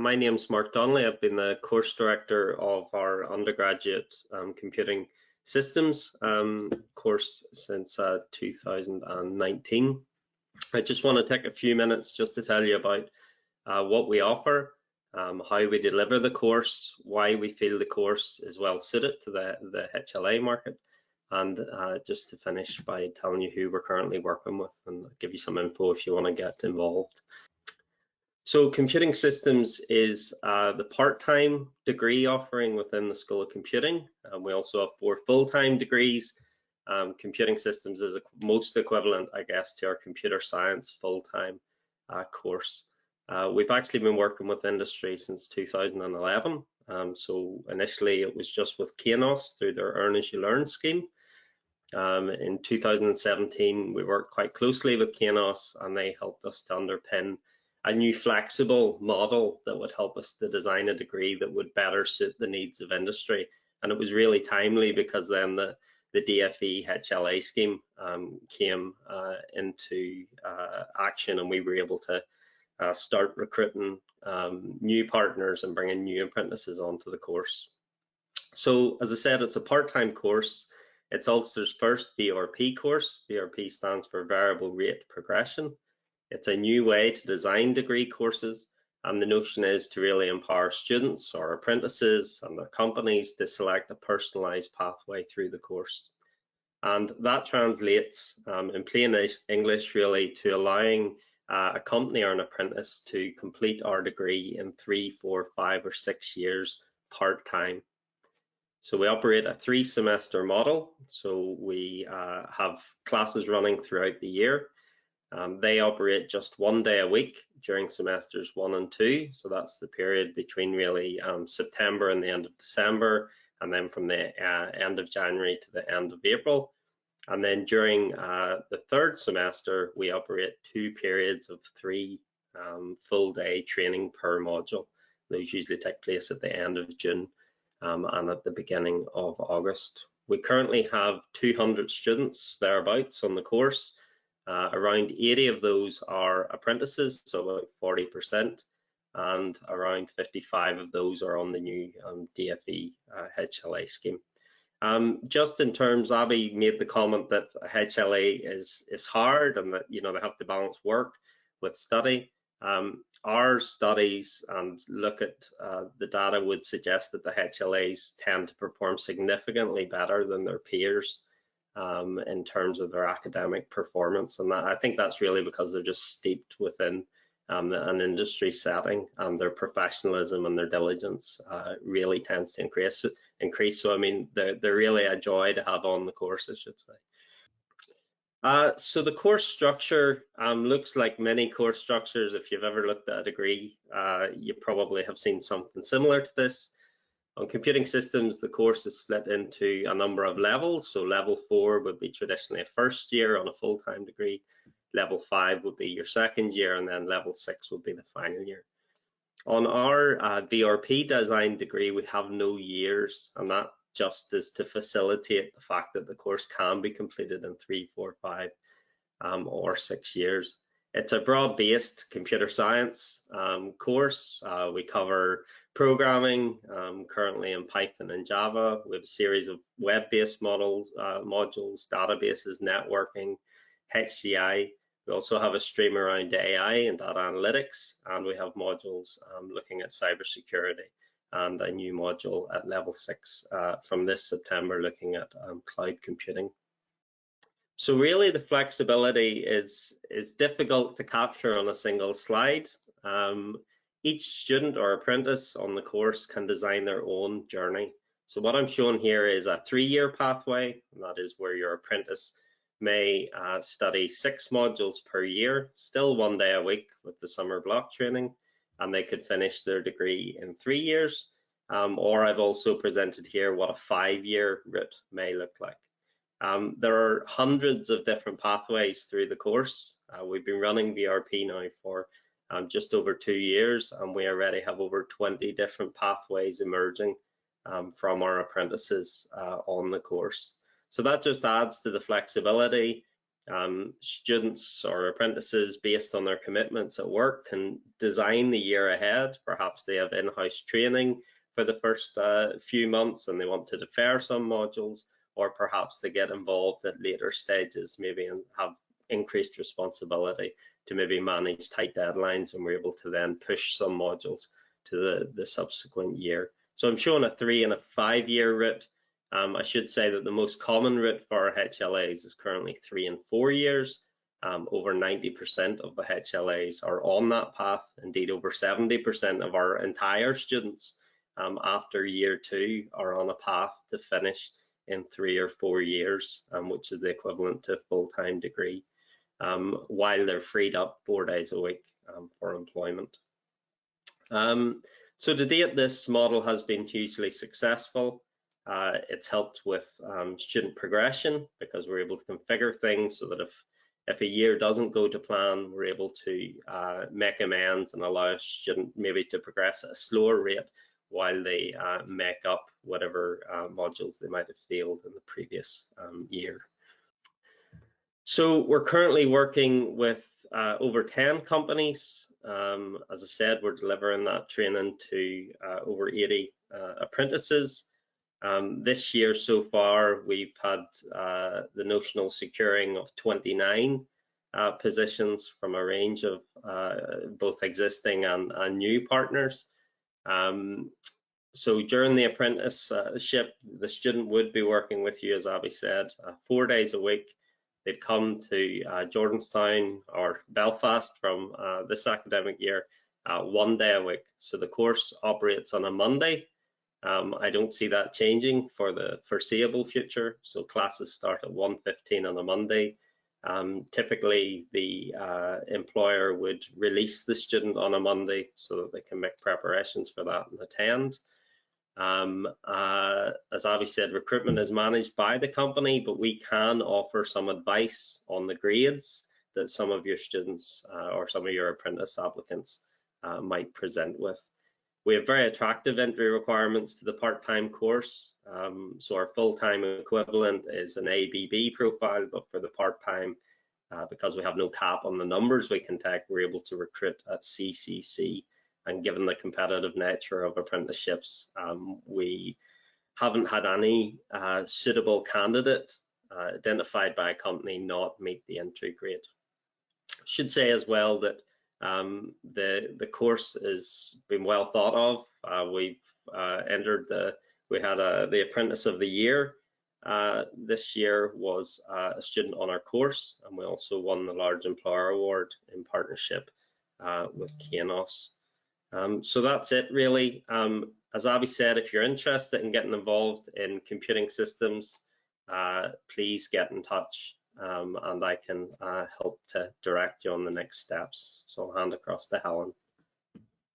My name's Mark Donnelly. I've been the course director of our undergraduate computing systems course since 2019. I just want to take a few minutes just to tell you about what we offer, how we deliver the course, why we feel the course is well suited to the HLA market, and just to finish by telling you who we're currently working with and give you some info if you want to get involved. So computing systems is the part-time degree offering within the School of Computing. We also have 4 full-time degrees. Computing systems is most equivalent, I guess, to our computer science full-time course. We've actually been working with industry since 2011. So initially it was just with Kainos through their Earn as You Learn scheme. In 2017, we worked quite closely with Kainos, and they helped us to underpin a new flexible model that would help us to design a degree that would better suit the needs of industry. And it was really timely because then the DFE HLA scheme came into action, and we were able to start recruiting new partners and bringing new apprentices onto the course. So as I said, it's a part-time course. It's Ulster's first VRP course. VRP stands for Variable Rate Progression. It's a new way to design degree courses, and the notion is to really empower students or apprentices and their companies to select a personalised pathway through the course. And that translates in plain English really to allowing a company or an apprentice to complete our degree in 3, 4, 5 or 6 years part-time. So we operate a 3-semester model. So we have classes running throughout the year. They operate just 1 day a week during semesters 1 and 2. So that's the period between really September and the end of December, and then from the end of January to the end of April. And then during the 3rd semester, we operate 2 periods of 3 full day training per module. Those usually take place at the end of June and at the beginning of August. We currently have 200 students thereabouts on the course. Around 80 of those are apprentices, so about 40%, and around 55 of those are on the new DFE HLA scheme. Just in terms, Abby made the comment that HLA is hard and that they have to balance work with study. Our studies and look at the data would suggest that the HLAs tend to perform significantly better than their peers in terms of their academic performance, and I think that's really because they're just steeped within an industry setting, and their professionalism and their diligence really tends to increase. So I mean, they're really a joy to have on the course, I should say. So the course structure looks like many course structures. If you've ever looked at a degree, you probably have seen something similar to this. On computing systems, the course is split into a number of levels. So level 4 would be traditionally a first year on a full-time degree. Level 5 would be your second year, and then level 6 would be the final year. On our VRP design degree, we have no years, and that just is to facilitate the fact that the course can be completed in 3, 4, 5 or 6 years. It's a broad-based computer science course. We cover programming, currently in Python and Java. We have a series of web-based modules, databases, networking, HCI. We also have a stream around AI and data analytics, and we have modules looking at cybersecurity, and a new module at level 6 from this September looking at cloud computing. So really the flexibility is difficult to capture on a single slide. Each student or apprentice on the course can design their own journey. So what I'm showing here is a 3-year pathway, and that is where your apprentice may study 6 modules per year, still 1 day a week with the summer block training, and they could finish their degree in 3 years. Or I've also presented here what a 5-year route may look like. There are hundreds of different pathways through the course. We've been running VRP now for just over 2 years, and we already have over 20 different pathways emerging from our apprentices on the course. So that just adds to the flexibility. Students or apprentices, based on their commitments at work, can design the year ahead. Perhaps they have in-house training for the first few months and they want to defer some modules, or perhaps they get involved at later stages, maybe, and have increased responsibility to maybe manage tight deadlines, and we're able to then push some modules to the subsequent year. So I'm showing a 3 and a 5 year route. I should say that the most common route for HLAs is currently 3 and 4 years. Over 90% of the HLAs are on that path. Indeed, over 70% of our entire students after year 2 are on a path to finish in 3 or 4 years, which is the equivalent to a full-time degree, while they're freed up 4 days a week for employment. So to date, this model has been hugely successful. It's helped with student progression, because we're able to configure things so that if a year doesn't go to plan, we're able to make amends and allow a student maybe to progress at a slower rate while they make up whatever modules they might have failed in the previous year. So we're currently working with over 10 companies. As I said, we're delivering that training to over 80 apprentices. This year so far, we've had the notional securing of 29 positions from a range of both existing and new partners. So during the apprenticeship, the student would be working with you, as Abby said, 4 days a week. They'd come to Jordanstown or Belfast from this academic year 1 day a week. So the course operates on a Monday. I don't see that changing for the foreseeable future. So classes start at 1:15 on a Monday. Typically, the employer would release the student on a Monday so that they can make preparations for that and attend. As Avi said, recruitment is managed by the company, but we can offer some advice on the grades that some of your students or some of your apprentice applicants might present with. We have very attractive entry requirements to the part-time course. So our full-time equivalent is an ABB profile, but for the part-time, because we have no cap on the numbers we can take, we're able to recruit at CCC. And given the competitive nature of apprenticeships, we haven't had any suitable candidate identified by a company not meet the entry grade. I should say as well that the course has been well thought of. We've we had the Apprentice of the Year. This year was a student on our course, and we also won the Large Employer Award in partnership with Kainos. So that's it really. As Abby said, if you're interested in getting involved in computing systems, please get in touch and I can help to direct you on the next steps. So I'll hand across to Helen.